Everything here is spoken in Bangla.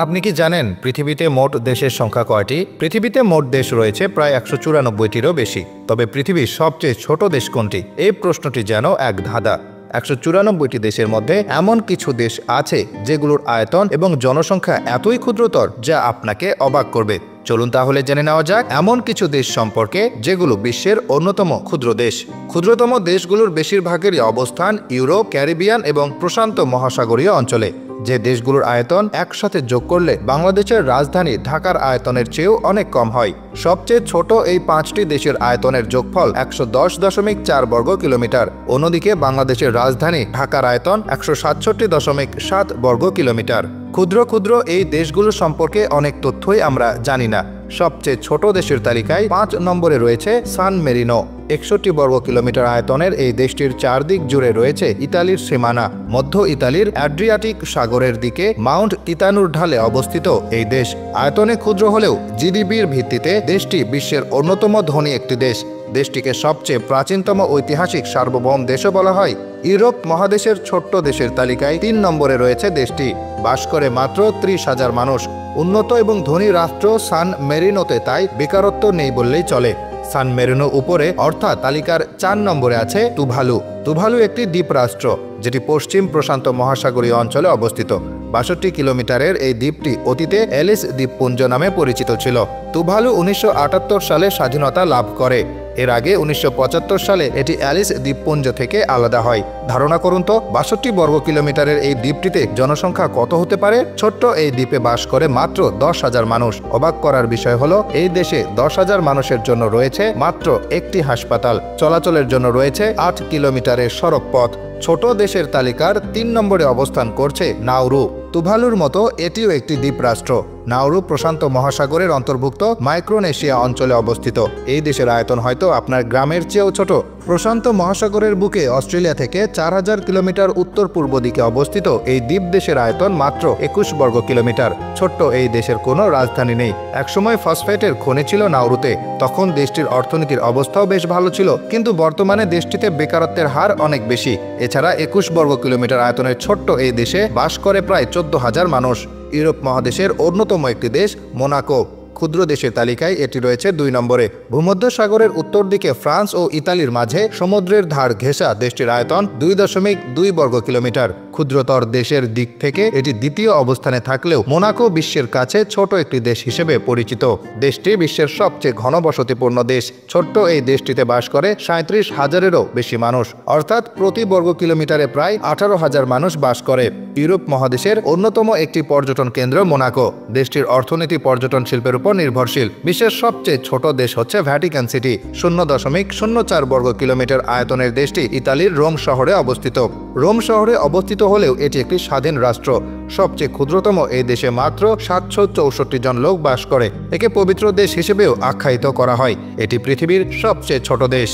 আপনি কি জানেন পৃথিবীতে মোট দেশের সংখ্যা কয়টি? পৃথিবীতে মোট দেশ রয়েছে প্রায় 194টিরও বেশি। তবে পৃথিবীর সবচেয়ে ছোট দেশ কোনটি? এই প্রশ্নটি যেন এক ধাঁধা। 194টি দেশের মধ্যে এমন কিছু দেশ আছে যেগুলোর আয়তন এবং জনসংখ্যা এতই ক্ষুদ্রতর যা আপনাকে অবাক করবে। চলুন তাহলে জেনে নেওয়া যাক এমন কিছু দেশ সম্পর্কে যেগুলো বিশ্বের অন্যতম ক্ষুদ্র দেশ। ক্ষুদ্রতম দেশগুলোর বেশিরভাগেরই অবস্থান ইউরোপ, ক্যারিবিয়ান এবং প্রশান্ত মহাসাগরীয় অঞ্চলে। যে দেশগুলোর আয়তন একসাথে যোগ করলে বাংলাদেশের রাজধানী ঢাকার আয়তনের চেয়েও অনেক কম হয়। সবচেয়ে ছোট এই 5টি দেশের আয়তনের যোগফল 110.4 বর্গ কিলোমিটার। অন্যদিকে বাংলাদেশের রাজধানী ঢাকার আয়তন 167.7 বর্গ কিলোমিটার। ক্ষুদ্র ক্ষুদ্র এই দেশগুলো সম্পর্কে অনেক তথ্যই আমরা জানি না। সবচেয়ে ছোট দেশের তালিকায় 5 নম্বরে রয়েছে সান মেরিনো। 61 বর্গ কিলোমিটার আয়তনের এই দেশটির চারদিক জুড়ে রয়েছে ইতালির সীমানা। মধ্য ইতালির অ্যাড্রিয়াটিক সাগরের দিকে মাউন্ট তিতানুর ঢালে অবস্থিত এই দেশ আয়তনে ক্ষুদ্র হলেও জিডিপির ভিত্তিতে দেশটি বিশ্বের অন্যতম ধনী একটি দেশ। দেশটিকে সবচেয়ে প্রাচীনতম ঐতিহাসিক সার্বভৌম দেশও বলা হয়। ইউরোপ মহাদেশের ছোট্ট দেশের তালিকায় 3 নম্বরে রয়েছে দেশটি। বাস করে মাত্র 30,000 মানুষ। উন্নত এবং ধনী রাষ্ট্র সান মেরিনোতে তাই বেকারত্ব নেই বললেই চলে। সান মেরিনো উপরে অর্থাৎ তালিকার 4 নম্বরে আছে তুভালু। তুভালু একটি দ্বীপরাষ্ট্র যেটি পশ্চিম প্রশান্ত মহাসাগরীয় অঞ্চলে অবস্থিত। 62 কিলোমিটারের এই দ্বীপটি অতীতে এলিস দ্বীপপুঞ্জ নামে পরিচিত ছিল। তুভালু 1978 সালে স্বাধীনতা লাভ করে। এর আগে 1975 সালে এটি অ্যালিস দ্বীপপুঞ্জ থেকে আলাদা হয়। ধারণা করুন তো 62 বর্গ কিলোমিটারের এই দ্বীপটিতে জনসংখ্যা কত হতে পারে? ছোট্ট এই দ্বীপে বাস করে মাত্র 10,000 মানুষ। অবাক করার বিষয় হলো এই দেশে 10,000 মানুষের জন্য রয়েছে মাত্র একটি হাসপাতাল। চলাচলের জন্য রয়েছে 8 কিলোমিটারের সড়ক পথ। ছোট দেশের তালিকার 3 নম্বরে অবস্থান করছে নাউরু। তুভালুর মতো এটিও একটি দ্বীপরাষ্ট্র। নাউরু প্রশান্ত মহাসাগরের অন্তর্ভুক্ত মাইক্রোনেশিয়া অঞ্চলে অবস্থিত। এই দেশের আয়তন হয়তো আপনার গ্রামের চেয়েও ছোট। প্রশান্ত মহাসাগরের বুকে অস্ট্রেলিয়া থেকে 4000 কিলোমিটার উত্তর পূর্ব দিকে অবস্থিত এই দ্বীপ দেশের আয়তন মাত্র 21 বর্গ কিলোমিটার। ছোট্ট এই দেশের কোনো রাজধানী নেই। একসময় ফসফেটের খনি ছিল নাউরুতে। তখন দেশটির অর্থনীতির অবস্থাও বেশ ভালো ছিল, কিন্তু বর্তমানে দেশটিতে বেকারত্বের হার অনেক বেশি। এছাড়া 21 বর্গ কিলোমিটার আয়তনের ছোট্ট এই দেশে বাস করে প্রায় 14,000 মানুষ। ইউরোপ মহাদেশের অন্যতম একটি দেশ মোনাকো। ক্ষুদ্র দেশের তালিকায় এটি রয়েছে 2 নম্বরে। ভূমধ্যসাগরের উত্তর দিকে ফ্রান্স ও ইতালির মাঝে সমুদ্রের ধার ঘেঁষা দেশটির আয়তন 2.2 বর্গ কিলোমিটার। ক্ষুদ্রতর দেশের দিক থেকে এটি দ্বিতীয় অবস্থানে থাকলেও মোনাকো বিশ্বের কাছে ছোট একটি দেশ হিসেবে পরিচিত। দেশটি বিশ্বের সবচেয়ে ঘনবসতিপূর্ণ দেশ। ছোট্ট এই দেশটিতে বাস করে 37,000-এরও বেশি মানুষ, অর্থাৎ প্রতি বর্গ কিলোমিটারে প্রায় 18,000 মানুষ বাস করে। ইউরোপ মহাদেশের অন্যতম একটি পর্যটন কেন্দ্র মোনাকো। দেশটির অর্থনীতি পর্যটন শিল্পের উপর নির্ভরশীল। বিশ্বের সবচেয়ে ছোট দেশ হচ্ছে ভ্যাটিকান সিটি। 0.04 বর্গ কিলোমিটার আয়তনের দেশটি ইতালির রোম শহরে অবস্থিত। রোম শহরে অবস্থিত হলেও এটি একটি স্বাধীন রাষ্ট্র। সবচেয়ে ক্ষুদ্রতম এই দেশে মাত্র 764 জন লোক বাস করে। একে পবিত্র দেশ হিসেবেও আখ্যায়িত করা হয়। এটি পৃথিবীর সবচেয়ে ছোট দেশ।